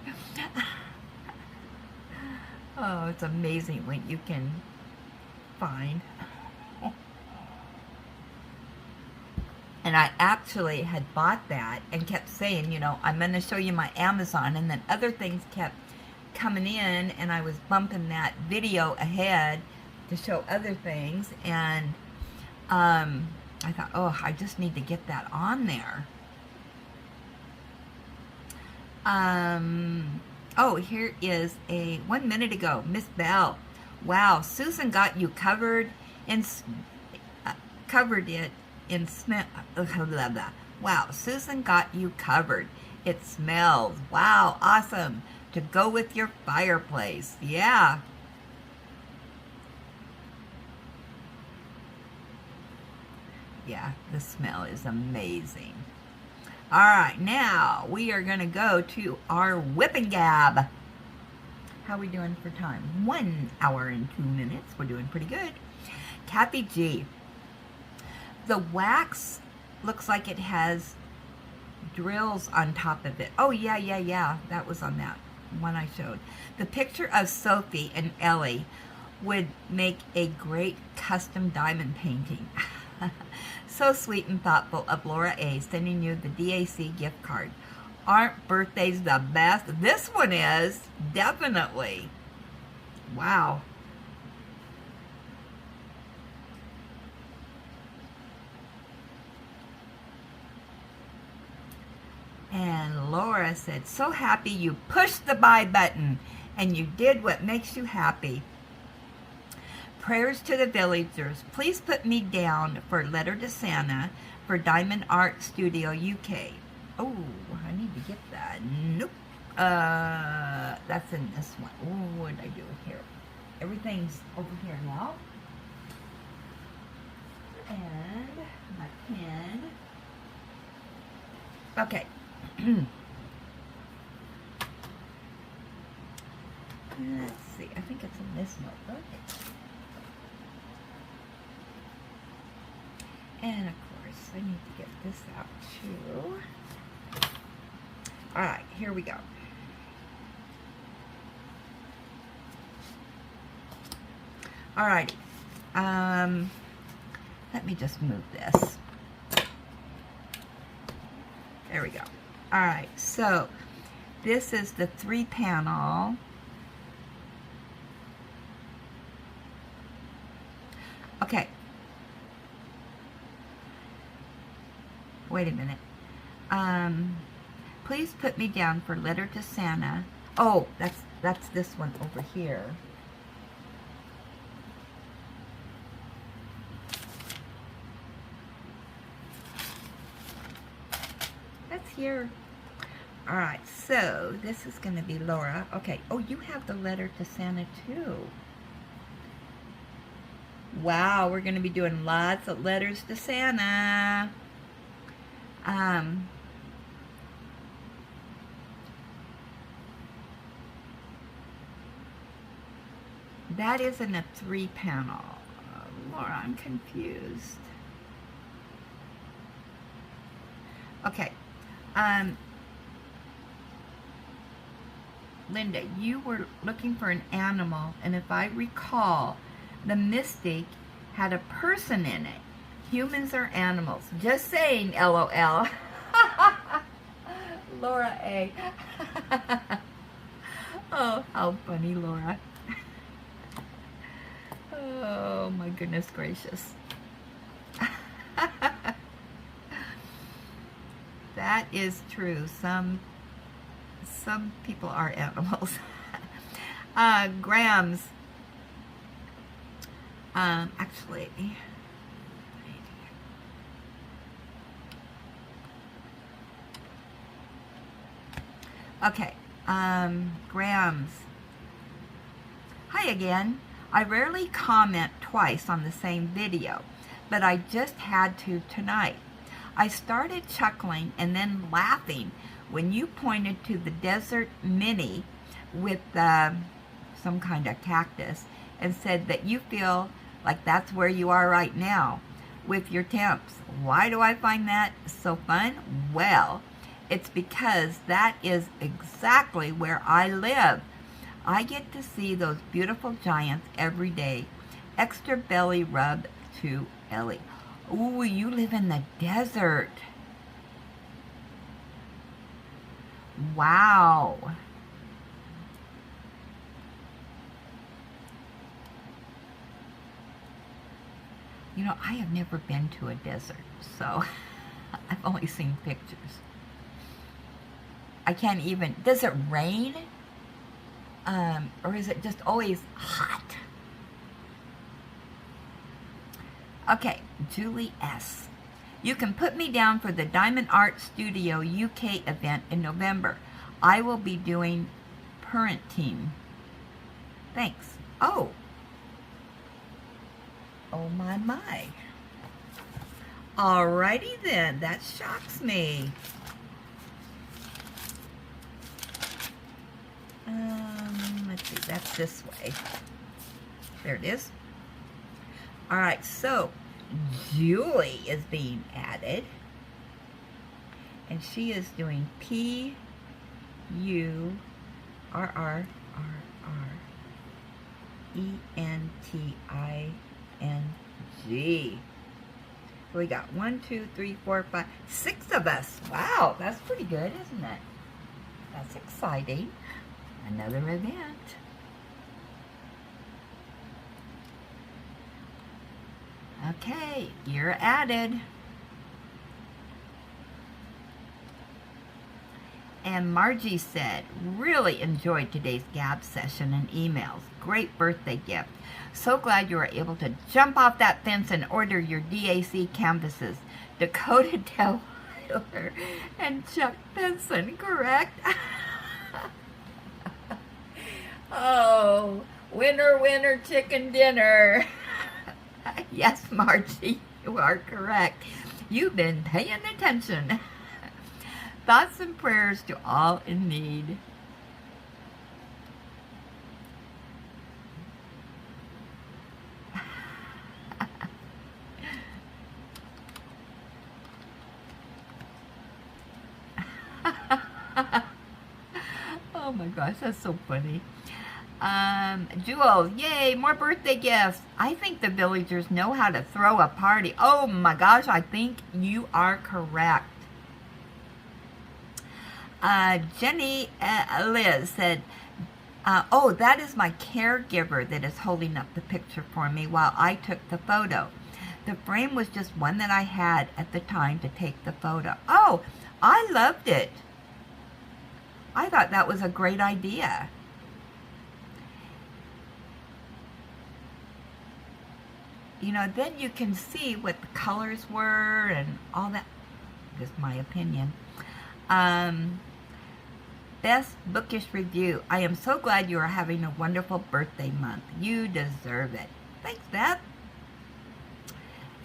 Oh, it's amazing what you can find. And I actually had bought that and kept saying, you know, I'm going to show you my Amazon. And then other things kept coming in, and I was bumping that video ahead to show other things. And I thought, oh, I just need to get that on there. Oh, here is a 1 minute ago, Miss Bell. Wow, Susan got you covered in covered it in smell. Wow, Susan got you covered. It smells. Wow, awesome. To go with your fireplace. Yeah. Yeah, the smell is amazing. All right, now we are going to go to our whip and gab. How are we doing for time? 1 hour and 2 minutes. We're doing pretty good. Kathy G. The wax looks like it has drills on top of it. Oh, yeah. That was on that one I showed. The picture of Sophie and Ellie would make a great custom diamond painting. So sweet and thoughtful of Laura A. sending you the DAC gift card. Aren't birthdays the best? This one is, definitely. Wow. And Laura said, so happy you pushed the buy button and you did what makes you happy. Prayers to the villagers. Please put me down for Letter to Santa for Diamond Art Studio UK. Oh, I need to get that. Nope. That's in this one. Oh, what did I do here? Everything's over here now. And my pen. Okay. Let's see. I think it's in this notebook. And of course, I need to get this out too. All right, here we go. All righty. Let me just move this. There we go. All right, so this is the 3-panel. Okay. Wait a minute. Please put me down for Letter to Santa. Oh, that's this one over here. That's here. All right, so this is going to be Laura. Okay. Oh, you have the Letter to Santa too. Wow, we're going to be doing lots of letters to Santa. That isn't a 3-panel. Laura, I'm confused. Okay. Linda, you were looking for an animal, and if I recall, the Mystic had a person in it. Humans are animals. Just saying, LOL. Laura A. Oh, how funny, Laura. Oh, my goodness gracious. That is true. Some people are animals. Grams. Actually, okay. Grams. Hi again. I rarely comment twice on the same video, but I just had to tonight. I started chuckling and then laughing when you pointed to the desert mini with some kind of cactus and said that you feel like that's where you are right now with your temps. Why do I find that so fun? Well, it's because that is exactly where I live. I get to see those beautiful giants every day. Extra belly rub to Ellie. Ooh, you live in the desert. Wow. You know, I have never been to a desert, so I've only seen pictures. I can't even, does it rain? Or is it just always hot? Okay, Julie S. You can put me down for the Diamond Art Studio UK event in November. I will be doing parenting. Thanks. Oh. Oh my. Alrighty then, that shocks me. Let's see, that's this way. There it is. All right, so Julie is being added, and she is doing P-U-R-R-R-R-E-N-T-I-N-G. So we got 1, 2, 3, 4, 5, 6 of us. Wow, that's pretty good, isn't it? That's exciting. Another event. Okay, you're added. And Margie said, really enjoyed today's Gab session and emails. Great birthday gift. So glad you were able to jump off that fence and order your DAC canvases. Dakota Del Wheeler and Chuck Penson, correct? Oh, winner, winner, chicken dinner. Yes, Margie, you are correct. You've been paying attention. Thoughts and prayers to all in need. Oh my gosh, that's so funny. Jewel, yay, more birthday gifts. I think the villagers know how to throw a party. Oh my gosh, I think you are correct. Jenny Liz said, oh, that is my caregiver that is holding up the picture for me while I took the photo. The frame was just one that I had at the time to take the photo. Oh, I loved it. I thought that was a great idea. You know, then you can see what the colors were and all that. Just my opinion. Best bookish review. I am so glad you are having a wonderful birthday month. You deserve it. Thanks, Beth.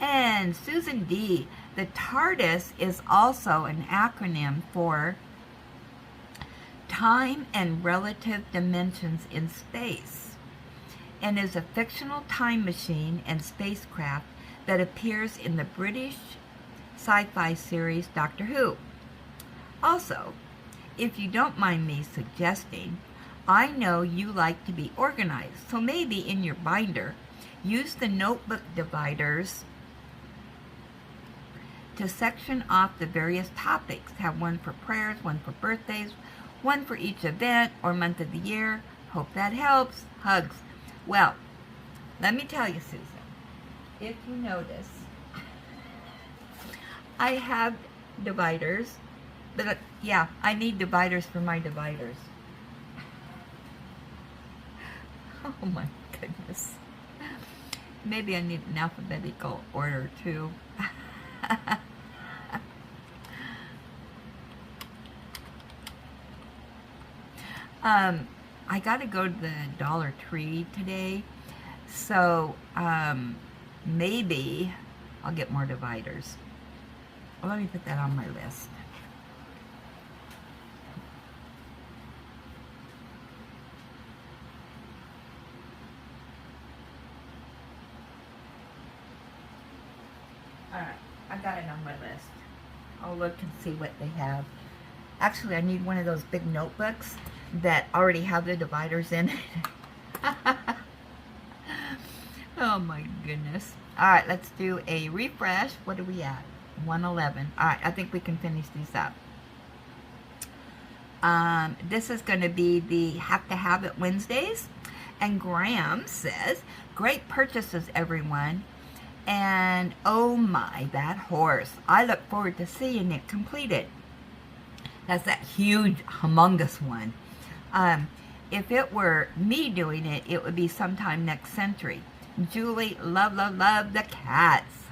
And Susan D. The TARDIS is also an acronym for time and relative dimensions in space. and is a fictional time machine and spacecraft that appears in the British sci-fi series Doctor Who. Also, if you don't mind me suggesting, I know you like to be organized, so maybe in your binder, use the notebook dividers to section off the various topics. Have one for prayers, one for birthdays, one for each event or month of the year. Hope that helps. Hugs. Well, let me tell you, Susan, if you notice, I have dividers, but yeah, I need dividers for my dividers. Oh my goodness. Maybe I need an alphabetical order too. I got to go to the Dollar Tree today, so maybe I'll get more dividers. Well, let me put that on my list. Alright, I got it on my list. I'll look and see what they have. Actually, I need one of those big notebooks that already have the dividers in it. Oh my goodness. Alright, let's do a refresh. What are we at? 111. Alright, I think we can finish these up. This is going to be the Have to Have It Wednesdays. And Graham says, great purchases, everyone. And oh my, that horse. I look forward to seeing it completed. That's that huge, humongous one. If it were me doing it, it would be sometime next century. Julie, love, love, love the cats.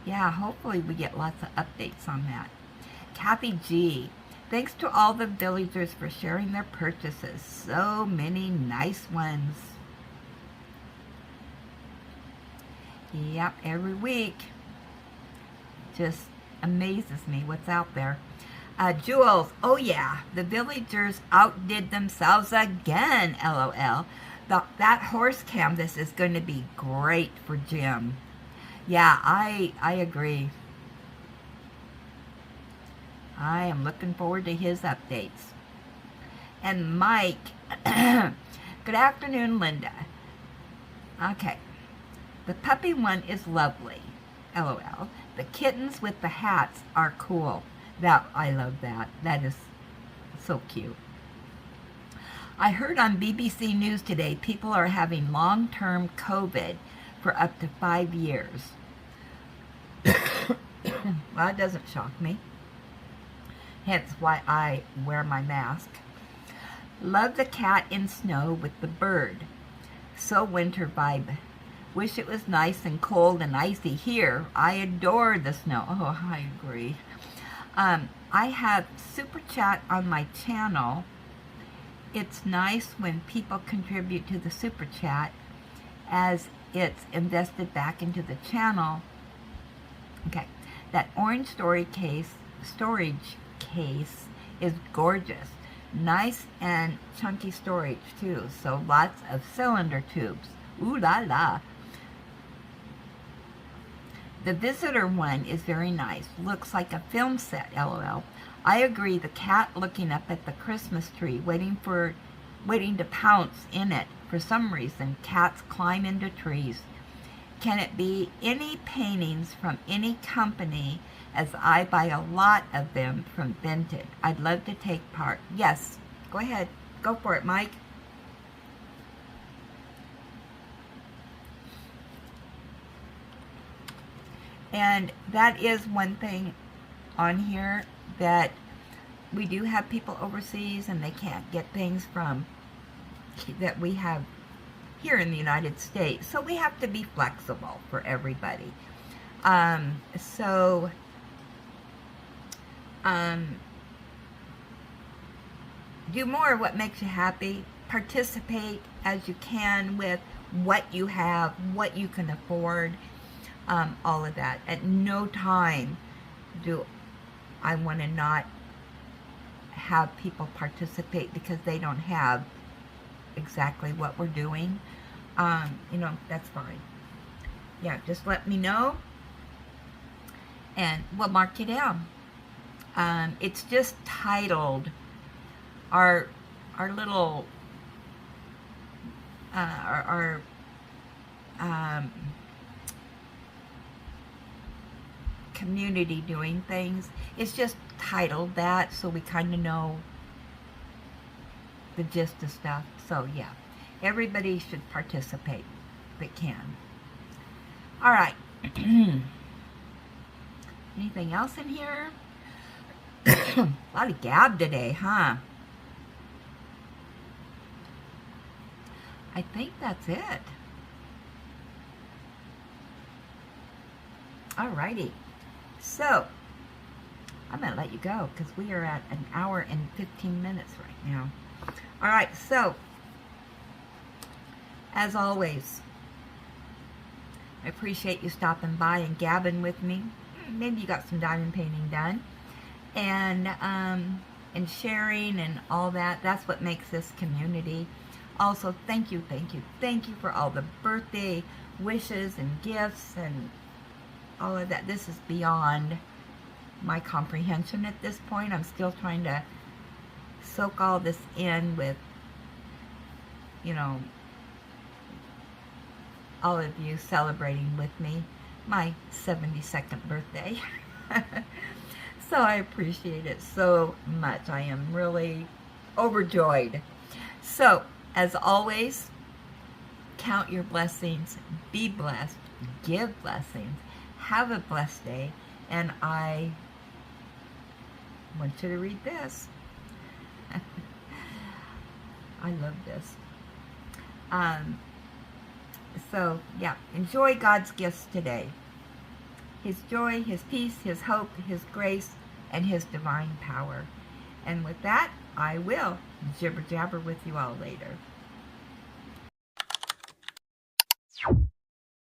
Yeah, hopefully we get lots of updates on that. Kathy G, thanks to all the villagers for sharing their purchases. So many nice ones. Yep, every week. Just amazes me what's out there. Jules, oh yeah, the villagers outdid themselves again, LOL. That horse canvas is going to be great for Jim. Yeah, I agree. I am looking forward to his updates. And Mike, good afternoon, Linda. Okay, the puppy one is lovely, LOL. The kittens with the hats are cool. I love that. That is so cute. I heard on BBC News today people are having long-term COVID for up to 5 years. Well, it doesn't shock me. Hence why I wear my mask. Love the cat in snow with the bird. So winter vibe. Wish it was nice and cold and icy here. I adore the snow. Oh, I agree. I have Super Chat on my channel. It's nice when people contribute to the Super Chat as it's invested back into the channel. Okay, that orange storage case is gorgeous. Nice and chunky storage too, so lots of cylinder tubes. Ooh la la. The visitor one is very nice. Looks like a film set, LOL. I agree, the cat looking up at the Christmas tree, waiting to pounce in it. For some reason, cats climb into trees. Can it be any paintings from any company, as I buy a lot of them from Vinted? I'd love to take part. Yes, go ahead. Go for it, Mike. And that is one thing on here, that we do have people overseas and they can't get things from that we have here in the United States. So we have to be flexible for everybody. Do more of what makes you happy. Participate as you can with what you have, what you can afford, all of that. At no time do I want to not have people participate because they don't have exactly what we're doing, that's fine. Yeah, just let me know, and we'll mark you down. It's just titled our little our community doing things. It's just titled that, so we kind of know the gist of stuff. So yeah, everybody should participate if they can. All right. Anything else in here? A lot of gab today, huh? I think that's it. Alrighty. So, I'm going to let you go because we are at an hour and 15 minutes right now. Alright, so, as always, I appreciate you stopping by and gabbing with me. Maybe you got some diamond painting done. And sharing and all that. That's what makes this community. Also, thank you for all the birthday wishes and gifts and all of that. This is beyond my comprehension at this point. I'm still trying to soak all this in with, all of you celebrating with me my 72nd birthday. So I appreciate it so much. I am really overjoyed. So, as always, count your blessings, be blessed, give blessings, have a blessed day, and I want you to read this. I love this. So, yeah, enjoy God's gifts today. His joy, His peace, His hope, His grace, and His divine power. And with that, I will jibber jabber with you all later.